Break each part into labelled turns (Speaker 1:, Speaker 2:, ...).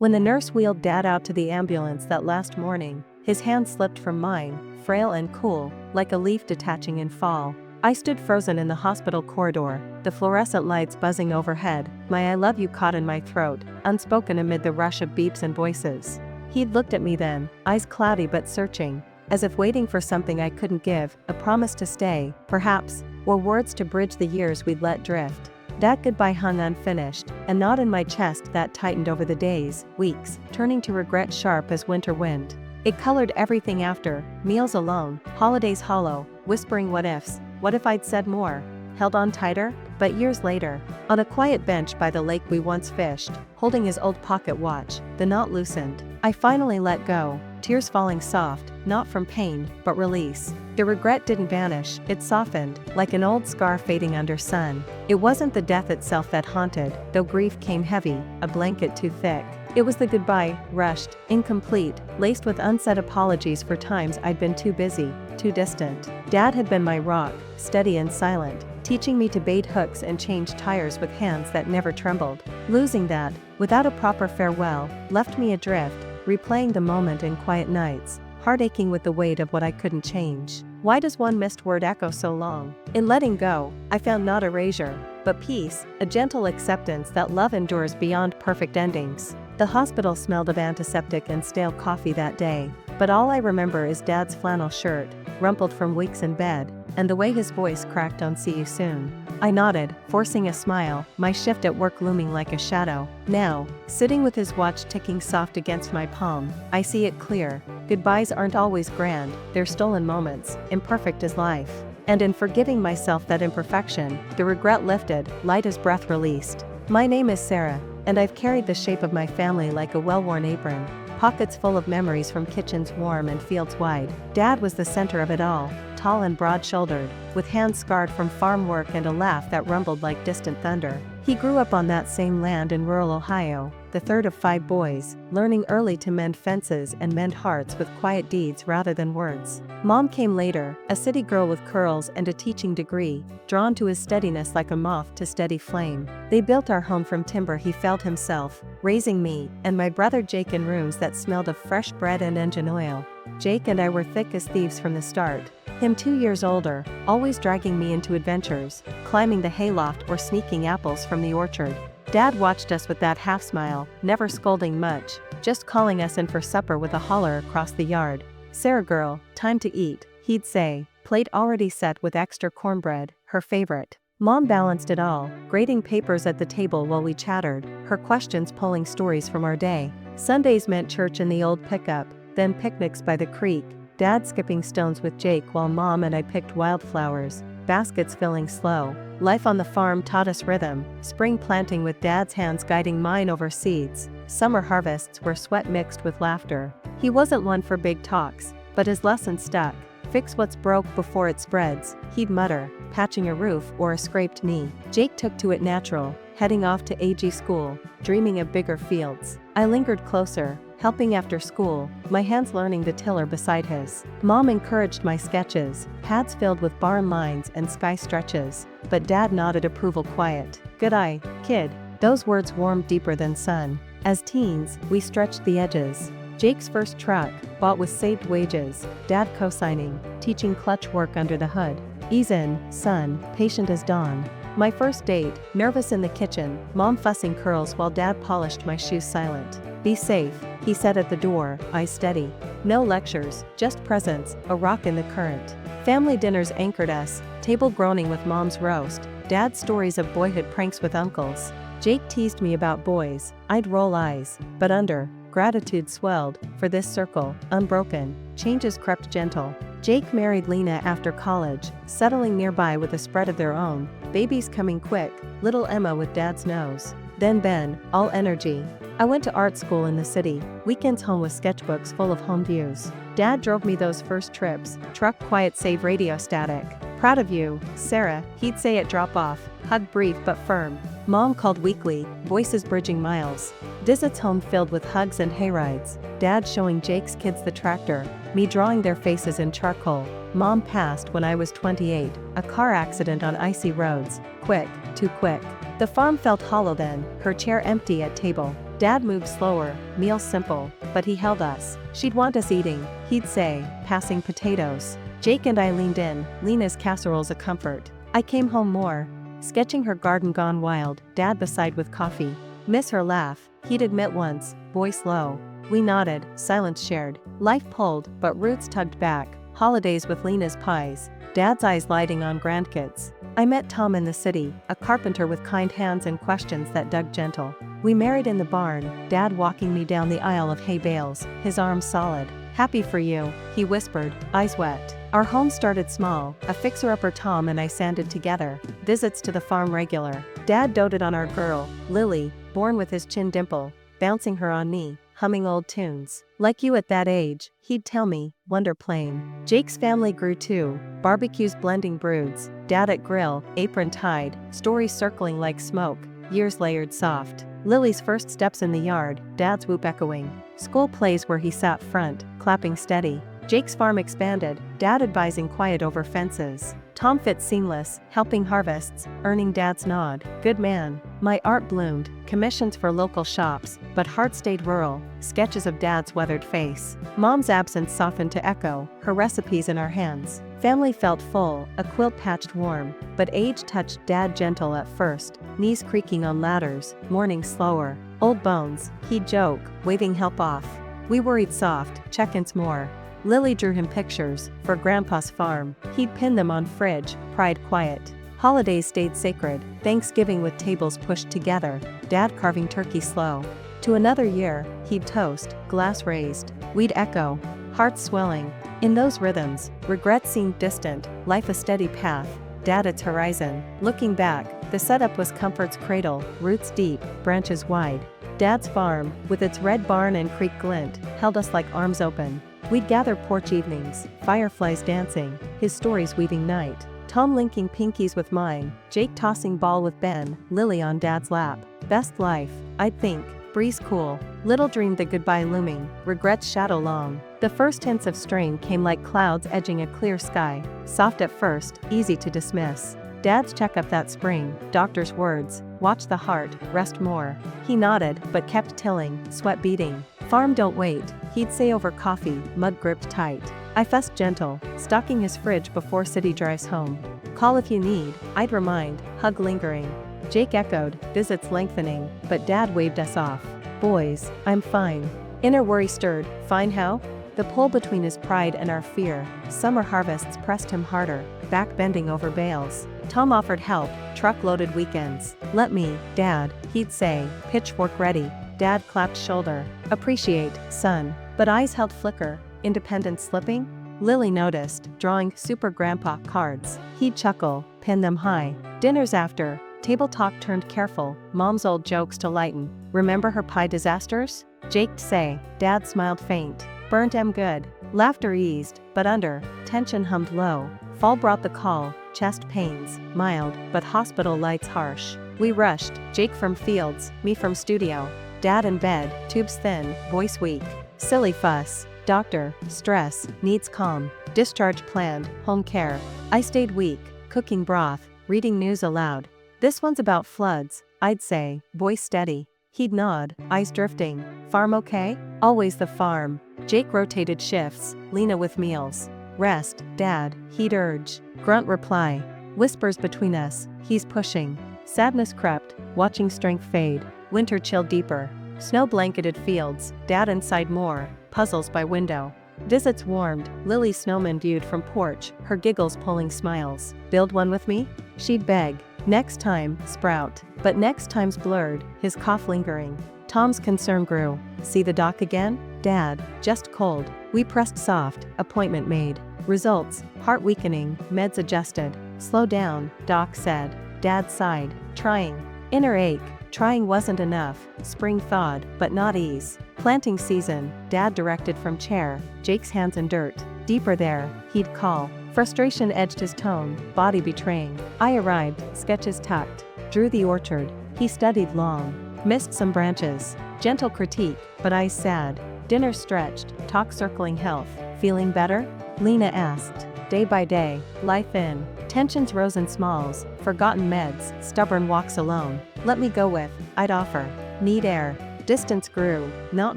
Speaker 1: When the nurse wheeled Dad out to the ambulance that last morning, his hand slipped from mine, frail and cool, like a leaf detaching in fall. I stood frozen in the hospital corridor, the fluorescent lights buzzing overhead, my "I love you" caught in my throat, unspoken amid the rush of beeps and voices. He'd looked at me then, eyes cloudy but searching, as if waiting for something I couldn't give, a promise to stay, perhaps, or words to bridge the years we'd let drift. That goodbye hung unfinished, a knot in my chest that tightened over the days, weeks, turning to regret sharp as winter wind. It colored everything after, meals alone, holidays hollow, whispering what ifs. What if I'd said more? Held on tighter? But years later, on a quiet bench by the lake we once fished, holding his old pocket watch, the knot loosened. I finally let go, tears falling soft, not from pain, but release. The regret didn't vanish, it softened, like an old scar fading under sun. It wasn't the death itself that haunted, though grief came heavy, a blanket too thick. It was the goodbye, rushed, incomplete, laced with unsaid apologies for times I'd been too busy, too distant. Dad had been my rock, steady and silent, teaching me to bait hooks and change tires with hands that never trembled. Losing that, without a proper farewell, left me adrift, replaying the moment in quiet nights, heart aching with the weight of what I couldn't change. Why does one missed word echo so long? In letting go, I found not erasure, but peace, a gentle acceptance that love endures beyond perfect endings. The hospital smelled of antiseptic and stale coffee that day, but all I remember is Dad's flannel shirt, rumpled from weeks in bed, and the way his voice cracked on "see you soon." I nodded, forcing a smile, my shift at work looming like a shadow. Now, sitting with his watch ticking soft against my palm, I see it clear. Goodbyes aren't always grand, they're stolen moments, imperfect as life. And in forgiving myself that imperfection, the regret lifted, light as breath released. My name is Sarah, and I've carried the shape of my family like a well-worn apron, pockets full of memories from kitchens warm and fields wide. Dad was the center of it all, tall and broad-shouldered, with hands scarred from farm work and a laugh that rumbled like distant thunder. He grew up on that same land in rural Ohio, the third of 5 boys, learning early to mend fences and mend hearts with quiet deeds rather than words. Mom came later, a city girl with curls and a teaching degree, drawn to his steadiness like a moth to steady flame. They built our home from timber he felled himself, raising me and my brother Jake in rooms that smelled of fresh bread and engine oil. Jake and I were thick as thieves from the start. Him 2 years older, always dragging me into adventures, climbing the hayloft or sneaking apples from the orchard. Dad watched us with that half smile, never scolding much, just calling us in for supper with a holler across the yard. "Sarah girl, time to eat," he'd say, plate already set with extra cornbread, her favorite. Mom balanced it all, grading papers at the table while we chattered, her questions pulling stories from our day. Sundays meant church in the old pickup, then picnics by the creek, Dad skipping stones with Jake while Mom and I picked wildflowers, baskets filling slow. Life on the farm taught us rhythm, spring planting with Dad's hands guiding mine over seeds, summer harvests where sweat mixed with laughter. He wasn't one for big talks, but his lesson stuck. Fix what's broke before it spreads, he'd mutter, patching a roof or a scraped knee. Jake took to it natural, heading off to AG school, dreaming of bigger fields. I lingered closer, helping after school, my hands learning the tiller beside his. Mom encouraged my sketches, pads filled with barn lines and sky stretches, but Dad nodded approval quiet. "Good eye, kid." Those words warmed deeper than sun. As teens, we stretched the edges. Jake's first truck, bought with saved wages, Dad co-signing, teaching clutch work under the hood. "Ease in, son," patient as dawn. My first date, nervous in the kitchen, Mom fussing curls while Dad polished my shoes silent. "Be safe," he said at the door, eyes steady. No lectures, just presence, a rock in the current. Family dinners anchored us, table groaning with Mom's roast, Dad's stories of boyhood pranks with uncles. Jake teased me about boys, I'd roll eyes, but under, gratitude swelled, for this circle, unbroken, changes crept gentle. Jake married Lena after college, settling nearby with a spread of their own, babies coming quick, little Emma with Dad's nose. Then Ben, all energy. I went to art school in the city, weekends home with sketchbooks full of home views. Dad drove me those first trips, truck quiet save radio static. "Proud of you, Sarah," he'd say at drop-off, hug brief but firm. Mom called weekly, voices bridging miles. Visits home filled with hugs and hayrides, Dad showing Jake's kids the tractor, me drawing their faces in charcoal. Mom passed when I was 28, a car accident on icy roads, quick, too quick. The farm felt hollow then, her chair empty at table. Dad moved slower, meals simple, but he held us. She'd want us eating, he'd say, passing potatoes. Jake and I leaned in, Lena's casserole's a comfort. I came home more, sketching her garden gone wild, Dad beside with coffee. Miss her laugh, he'd admit once, voice low. We nodded, silence shared. Life pulled, but roots tugged back. Holidays with Lena's pies, Dad's eyes lighting on grandkids. I met Tom in the city, a carpenter with kind hands and questions that dug gentle. We married in the barn, Dad walking me down the aisle of hay bales, his arms solid. Happy for you, he whispered, eyes wet. Our home started small, a fixer-upper Tom and I sanded together, visits to the farm regular. Dad doted on our girl, Lily, born with his chin dimple, bouncing her on knee, humming old tunes. Like you at that age, he'd tell me, wonder plain. Jake's family grew too, barbecues blending broods, Dad at grill, apron tied, stories circling like smoke, years layered soft. Lily's first steps in the yard, Dad's whoop echoing. School plays where he sat front, clapping steady. Jake's farm expanded, Dad advising quiet over fences. Tom fit seamless, helping harvests, earning Dad's nod. Good man. My art bloomed, commissions for local shops, but heart stayed rural, sketches of Dad's weathered face. Mom's absence softened to echo, her recipes in our hands. Family felt full, a quilt patched warm, but age touched Dad gentle at first, knees creaking on ladders, morning slower. Old bones, he'd joke, waving help off. We worried soft, check-ins more. Lily drew him pictures, for Grandpa's farm, he'd pin them on fridge, pride quiet. Holidays stayed sacred, Thanksgiving with tables pushed together, Dad carving turkey slow. To another year, he'd toast, glass raised, we'd echo, hearts swelling. In those rhythms, regret seemed distant, life a steady path, Dad its horizon. Looking back, the setup was comfort's cradle, roots deep, branches wide. Dad's farm, with its red barn and creek glint, held us like arms open. We'd gather porch evenings, fireflies dancing, his stories weaving night. Tom linking pinkies with mine, Jake tossing ball with Ben, Lily on Dad's lap. Best life, I'd think, breeze cool. Little dreamed the goodbye looming, regrets shadow long. The first hints of strain came like clouds edging a clear sky, soft at first, easy to dismiss. Dad's checkup that spring, doctor's words, watch the heart, rest more. He nodded, but kept tilling, sweat beating. Farm don't wait, he'd say over coffee, mug gripped tight. I fussed gentle, stocking his fridge before city drives home. Call if you need, I'd remind, hug lingering. Jake echoed, visits lengthening, but Dad waved us off. Boys, I'm fine. Inner worry stirred, fine how? The pull between his pride and our fear, summer harvests pressed him harder, back bending over bales. Tom offered help, truck-loaded weekends. Let me, Dad, he'd say, pitchfork ready. Dad clapped shoulder. Appreciate, son. But eyes held flicker, independence slipping? Lily noticed, drawing super grandpa cards. He'd chuckle, pin them high. Dinners after, table talk turned careful, Mom's old jokes to lighten. Remember her pie disasters? Jake'd say. Dad smiled faint. Burnt em good. Laughter eased, but under, tension hummed low. Fall brought the call, chest pains, mild, but hospital lights harsh. We rushed, Jake from fields, me from studio. Dad in bed, tubes thin, voice weak. Silly fuss. Doctor, stress, needs calm. Discharge planned, home care. I stayed weak, cooking broth, reading news aloud. This one's about floods, I'd say, voice steady. He'd nod, eyes drifting. Farm okay? Always the farm. Jake rotated shifts, Lena with meals. Rest, Dad, he'd urge. Grunt reply. Whispers between us, he's pushing. Sadness crept, watching strength fade. Winter chilled deeper. Snow-blanketed fields, Dad inside more, puzzles by window. Visits warmed, Lily snowman viewed from porch, her giggles pulling smiles. Build one with me? She'd beg. Next time, sprout. But next time's blurred, his cough lingering. Tom's concern grew. See the doc again? Dad, just cold. We pressed soft, appointment made. Results, heart weakening, meds adjusted. Slow down, doc said. Dad sighed. Trying. Inner ache. Trying wasn't enough. Spring thawed, but not ease. Planting season, Dad directed from chair, Jake's hands in dirt. Deeper there, he'd call. Frustration edged his tone, body betraying. I arrived, sketches tucked. Drew the orchard. He studied long. Missed some branches. Gentle critique, but eyes sad. Dinner stretched, talk circling health. Feeling better? Lena asked. Day by day, life in. Tensions rose in smalls, forgotten meds, stubborn walks alone. Let me go with, I'd offer. Need air. Distance grew, not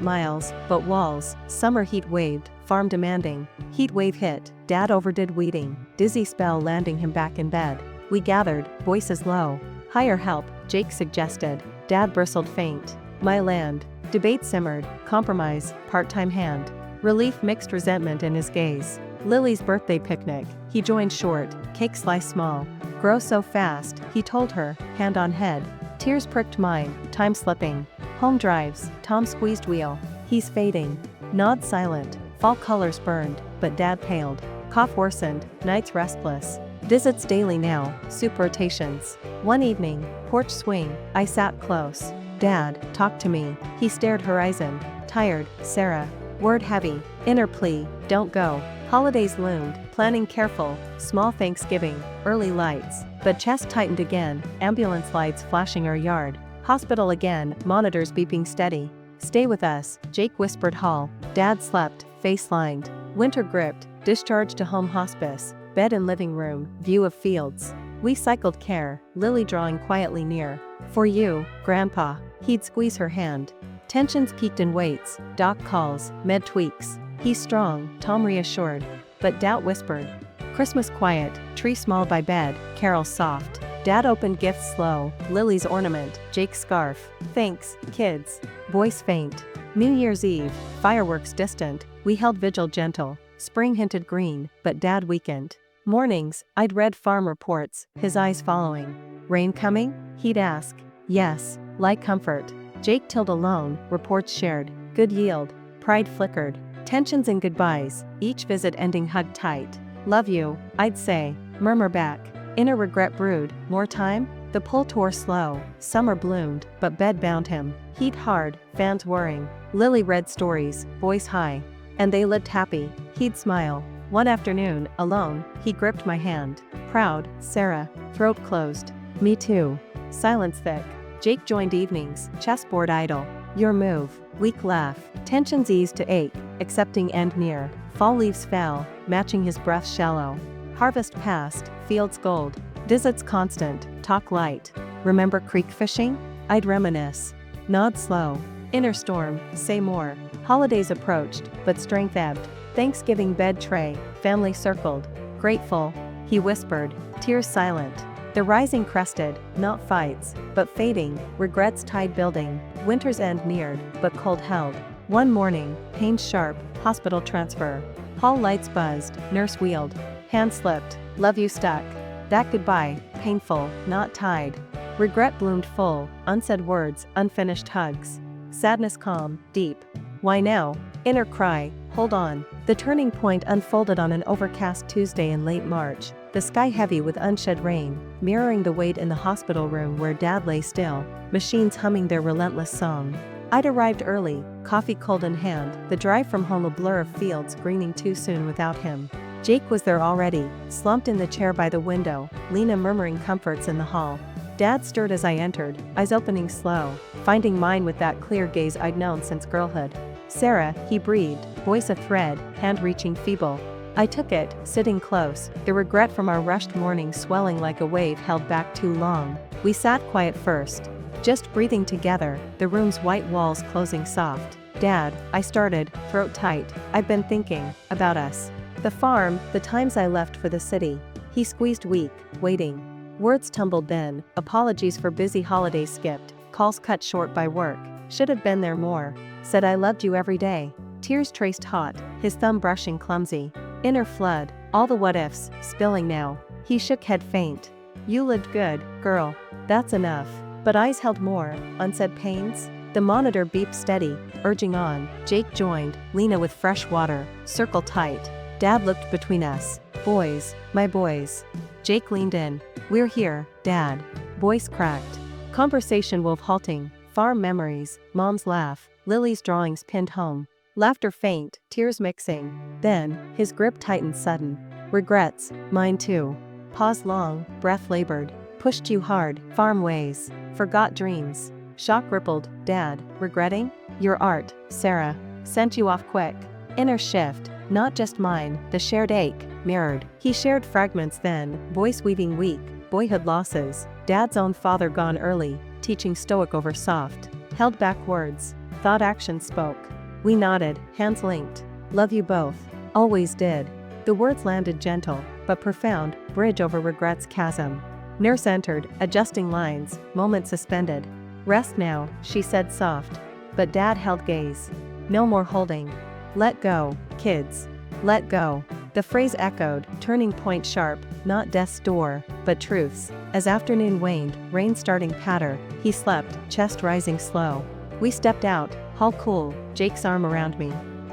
Speaker 1: miles, but walls. Summer heat waved, farm demanding. Heat wave hit, Dad overdid weeding. Dizzy spell landing him back in bed. We gathered, voices low. Hire help, Jake suggested. Dad bristled faint. My land. Debate simmered, compromise, part-time hand. Relief mixed resentment in his gaze. Lily's birthday picnic, he joined short, cake slice small. Grow so fast, he told her, hand on head. Tears pricked mine, time slipping. Home drives, Tom squeezed wheel. He's fading. Nod silent, fall colors burned, but Dad paled. Cough worsened, nights restless. Visits daily now, soup rotations. One evening, porch swing, I sat close. Dad, talk to me. He stared horizon. Tired, Sarah. Word heavy, inner plea, don't go. Holidays loomed, planning careful, small Thanksgiving, early lights. But chest tightened again, ambulance lights flashing our yard. Hospital again, monitors beeping steady. Stay with us, Jake whispered Hall. Dad slept, face lined. Winter gripped, discharged to home hospice. Bed in living room, view of fields. We cycled care, Lily drawing quietly near. For you, Grandpa. He'd squeeze her hand. Tensions peaked in weights, doc calls, med tweaks. He's strong, Tom reassured. But doubt whispered. Christmas quiet, tree small by bed, carols soft. Dad opened gifts slow, Lily's ornament, Jake's scarf. Thanks, kids. Voice faint. New Year's Eve, fireworks distant, we held vigil gentle. Spring hinted green, but Dad weakened. Mornings, I'd read farm reports, his eyes following. Rain coming? He'd ask. Yes, like comfort. Jake tilled alone, reports shared. Good yield. Pride flickered. Tensions and goodbyes, each visit ending hugged tight. Love you, I'd say. Murmur back. Inner regret brewed. More time? The pull tore slow. Summer bloomed, but bed bound him. Heat hard, fans whirring. Lily read stories, voice high. And they lived happy. He'd smile. One afternoon, alone, he gripped my hand. Proud, Sarah. Throat closed. Me too. Silence thick. Jake joined evenings, chessboard idle. Your move. Weak laugh. Tensions eased to ache, accepting end near. Fall leaves fell, matching his breath shallow. Harvest past, fields gold. Visits constant, talk light. Remember creek fishing? I'd reminisce. Nod slow. Inner storm, say more. Holidays approached, but strength ebbed. Thanksgiving bed tray, family circled. Grateful, he whispered, tears silent. The rising crested, not fights, but fading, regrets tide building. Winter's end neared, but cold held. One morning, pain sharp, hospital transfer. Hall lights buzzed, nurse wheeled. Hand slipped, love you stuck. That goodbye, painful, not tied. Regret bloomed full, unsaid words, unfinished hugs. Sadness calm, deep. Why now? Inner cry, hold on. The turning point unfolded on an overcast Tuesday in late March. The sky heavy with unshed rain, mirroring the wait in the hospital room where Dad lay still, machines humming their relentless song. I'd arrived early, coffee cold in hand, the drive from home a blur of fields greening too soon without him. Jake was there already, slumped in the chair by the window, Lena murmuring comforts in the hall. Dad stirred as I entered, eyes opening slow, finding mine with that clear gaze I'd known since girlhood. Sarah, he breathed, voice a thread, hand reaching feeble. I took it, sitting close, the regret from our rushed morning swelling like a wave held back too long. We sat quiet first, just breathing together, the room's white walls closing soft. Dad, I started, throat tight, I've been thinking, about us. The farm, the times I left for the city. He squeezed weak, waiting. Words tumbled then, apologies for busy holidays skipped, calls cut short by work. Should have been there more. Said I loved you every day. Tears traced hot, his thumb brushing clumsy. Inner flood, all the what-ifs, spilling now. He shook head faint. You lived good, girl. That's enough. But eyes held more, unsaid pains. The monitor beeped steady, urging on. Jake joined, Lena with fresh water, circle tight. Dad looked between us. Boys, my boys. Jake leaned in. We're here, Dad. Voice cracked. Conversation wolf halting. Farm memories, Mom's laugh, Lily's drawings pinned home. Laughter faint, tears mixing. Then, his grip tightened sudden. Regrets, mine too. Pause long, breath labored. Pushed you hard, farm ways. Forgot dreams. Shock rippled, Dad, regretting? Your art, Sarah. Sent you off quick. Inner shift, not just mine, the shared ache, mirrored. He shared fragments then, voice weaving weak, boyhood losses. Dad's own father gone early, teaching stoic over soft. Held back words, Thought action spoke. We nodded, hands linked. Love you both. Always did. The words landed gentle, but profound, bridge over regret's chasm. Nurse entered, adjusting lines, moment suspended. Rest now, she said soft. But Dad held gaze. No more holding. Let go, kids. Let go. The phrase echoed, turning point sharp, not death's door, but truth's. As afternoon waned, rain starting patter, he slept, chest rising slow. We stepped out, hall cool, Jake's arm around me.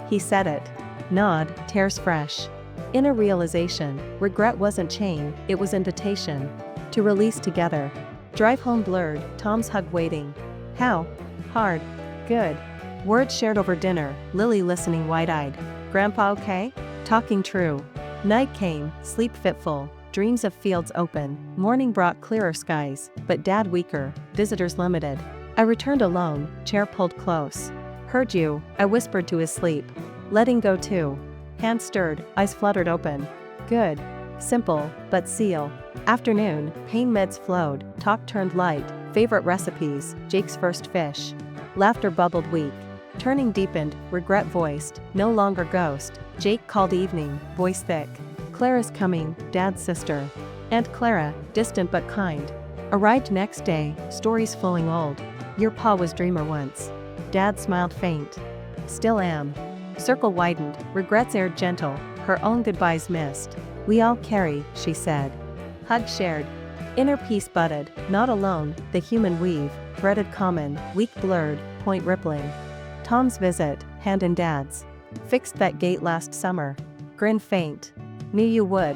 Speaker 1: He said it. Nod, tears fresh. Inner realization, regret wasn't chain, it was invitation. To release together. Drive home blurred, Tom's hug waiting. How? Hard. Good. Words shared over dinner, Lily listening wide-eyed. Grandpa okay? Talking true. Night came, sleep fitful, dreams of fields open, morning brought clearer skies, but Dad weaker, visitors limited. I returned alone, chair pulled close. Heard you, I whispered to his sleep. Letting go too. Hands stirred, eyes fluttered open. Good. Simple, but seal. Afternoon, pain meds flowed, talk turned light, favorite recipes, Jake's first fish. Laughter bubbled weak. Turning deepened, regret voiced, no longer ghost. Jake called evening, voice thick. Clara's coming, Dad's sister. Aunt Clara, distant but kind. Arrived next day, stories flowing old. Your pa was dreamer once. Dad smiled faint. Still am. Circle widened, regrets aired gentle, her own goodbyes missed. We all carry, she said. Hug shared. Inner peace budded, not alone, the human weave, threaded common, weak blurred, point rippling. Tom's visit, hand in Dad's. Fixed that gate last summer. Grin faint. Knew you would.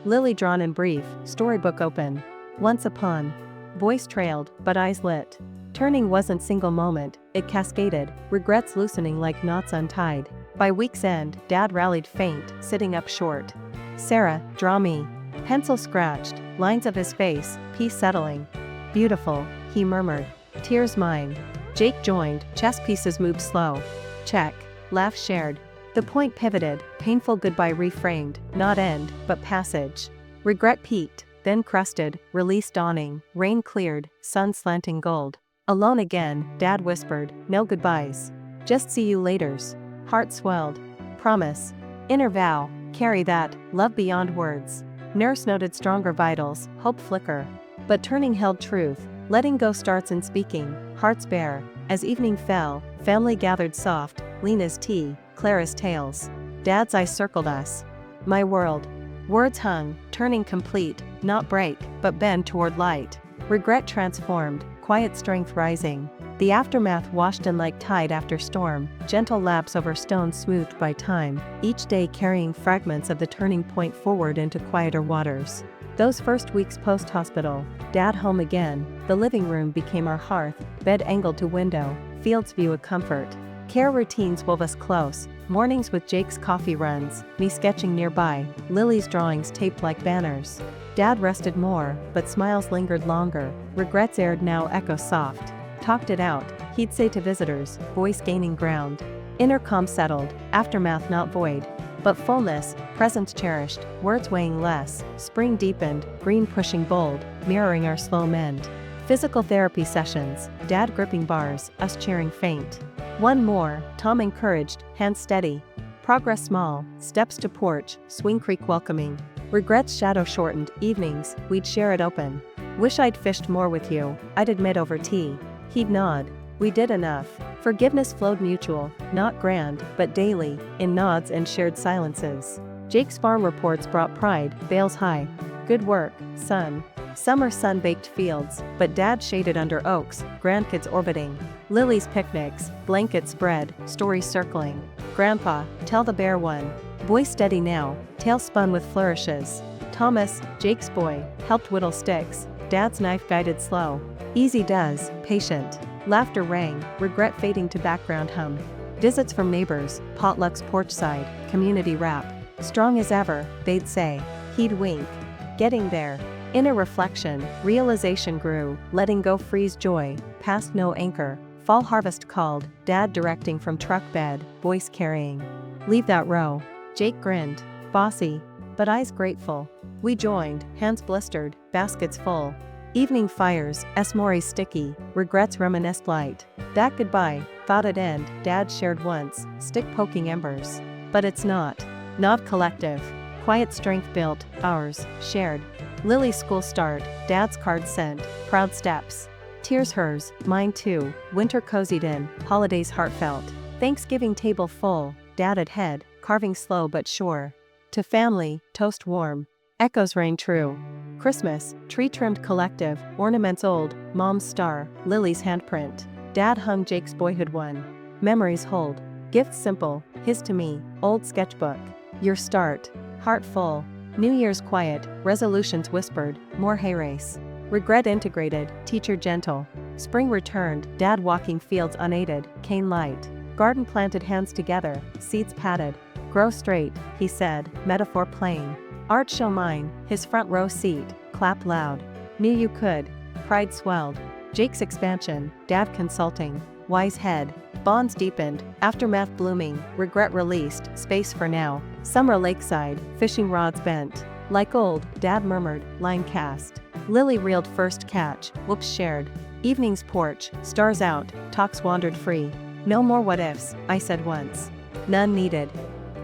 Speaker 1: Lily drawn and brief, storybook open. Once upon. Voice trailed, but eyes lit. Turning wasn't single moment, it cascaded, regrets loosening like knots untied. By week's end, Dad rallied faint, sitting up short. Sarah, draw me. Pencil scratched, lines of his face, peace settling. Beautiful, he murmured. Tears mine. Jake joined, chess pieces moved slow. Check. Laugh shared. The point pivoted, painful goodbye reframed, not end, but passage. Regret peaked, then crusted, release dawning, rain cleared, sun slanting gold. Alone again, Dad whispered, no goodbyes. Just see you laters. Heart swelled. Promise. Inner vow, carry that, love beyond words. Nurse noted stronger vitals, hope flicker. But turning held truth, letting go starts in speaking, hearts bare. As evening fell, family gathered soft, lean as tea, Clara's tales. Dad's eyes circled us. My world. Words hung, turning complete, not break, but bend toward light. Regret transformed, quiet strength rising. The aftermath washed in like tide after storm, gentle lapse over stones smoothed by time, each day carrying fragments of the turning point forward into quieter waters. Those first weeks post-hospital, Dad home again, the living room became our hearth, bed angled to window, fields view a comfort. Care routines wove us close, mornings with Jake's coffee runs, me sketching nearby, Lily's drawings taped like banners. Dad rested more, but smiles lingered longer, regrets aired now echo soft. Talked it out, he'd say to visitors, voice gaining ground. Inner calm settled, aftermath not void. But fullness, presence cherished, words weighing less, spring deepened, green pushing bold, mirroring our slow mend. Physical therapy sessions, Dad gripping bars, us cheering faint. One more, Tom encouraged, hands steady. Progress small, steps to porch, Swing Creek welcoming. Regrets shadow shortened, evenings, we'd share it open. Wish I'd fished more with you, I'd admit over tea. He'd nod. We did enough. Forgiveness flowed mutual, not grand, but daily, in nods and shared silences. Jake's farm reports brought pride, bales high. Good work, son. Summer sun-baked fields, but Dad shaded under oaks, grandkids orbiting. Lily's picnics, blankets spread, stories circling. Grandpa, tell the bear one. Voice steady now, tail spun with flourishes. Thomas, Jake's boy, helped whittle sticks, Dad's knife guided slow. Easy does, patient. Laughter rang, regret fading to background hum. Visits from neighbors, potlucks porchside, community wrap. Strong as ever, they'd say. He'd wink. Getting there. Inner reflection, realization grew, letting go frees joy, past no anchor. Fall harvest called, Dad directing from truck bed, voice carrying. Leave that row. Jake grinned, bossy, but eyes grateful. We joined, hands blistered, baskets full. Evening fires, Esmore's sticky, regrets reminisced light. That goodbye, thought it'd end, Dad shared once, stick poking embers. But it's not. Not collective. Quiet strength built, ours, shared. Lily's school start, Dad's card sent, proud steps. Tears hers, mine too, winter cozied in, holidays heartfelt. Thanksgiving table full, Dad at head, carving slow but sure. To family, toast warm. Echoes rang true. Christmas, tree trimmed collective, ornaments old, Mom's star, Lily's handprint. Dad hung Jake's boyhood one. Memories hold. Gifts simple, his to me, old sketchbook. Your start. Heart full. New Year's quiet, resolutions whispered, more hay race. Regret integrated, teacher gentle. Spring returned, Dad walking fields unaided, cane light. Garden planted hands together, seeds patted. Grow straight, he said, metaphor plain. Art show mine, his front row seat, clap loud. Knew you could. Pride swelled. Jake's expansion, Dad consulting. Wise head. Bonds deepened, aftermath blooming, regret released, space for now. Summer lakeside, fishing rods bent. Like old, Dad murmured, line cast. Lily reeled first catch, whoops shared. Evening's porch, stars out, talks wandered free. No more what ifs, I said once. None needed.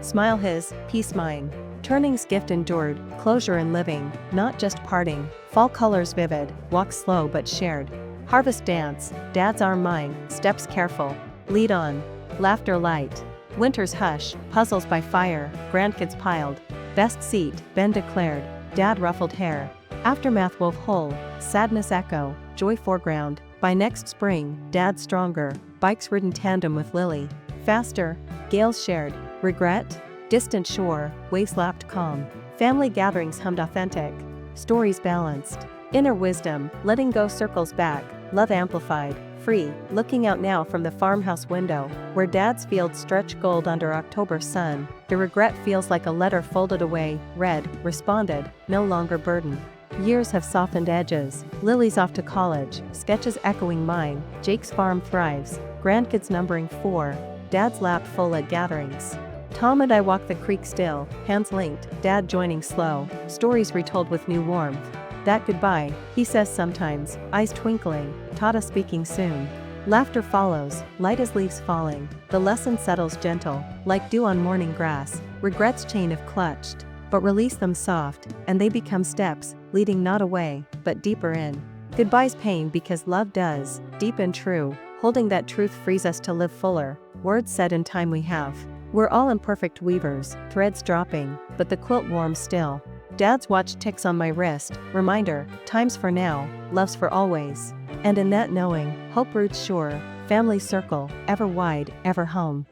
Speaker 1: Smile his, peace mine. Turning's gift endured, closure in living, not just parting. Fall colors vivid, walk slow but shared. Harvest dance, Dad's arm mine, steps careful. Lead on. Laughter light. Winter's hush, puzzles by fire, grandkids piled. Best seat, Ben declared. Dad ruffled hair. Aftermath wove whole, sadness echo, joy foreground. By next spring, Dad stronger, bikes ridden tandem with Lily. Faster, gales shared. Regret? Distant shore, waves lapped calm. Family gatherings hummed authentic. Stories balanced. Inner wisdom, letting go circles back, love amplified. Free, looking out now from the farmhouse window, where Dad's fields stretch gold under October sun. The regret feels like a letter folded away, read, responded, no longer burden. Years have softened edges. Lily's off to college, sketches echoing mine. Jake's farm thrives, grandkids numbering 4. Dad's lap full at gatherings. Tom and I walk the creek still, hands linked, Dad joining slow, stories retold with new warmth. That goodbye, he says sometimes, eyes twinkling, taught us speaking soon. Laughter follows, light as leaves falling, the lesson settles gentle, like dew on morning grass. Regrets chain if clutched, but release them soft, and they become steps, leading not away, but deeper in. Goodbye's pain because love does, deep and true, holding that truth frees us to live fuller, words said in time we have. We're all imperfect weavers, threads dropping, but the quilt warms still. Dad's watch ticks on my wrist, reminder, time's for now, love's for always. And in that knowing, hope roots sure, family circle, ever wide, ever home.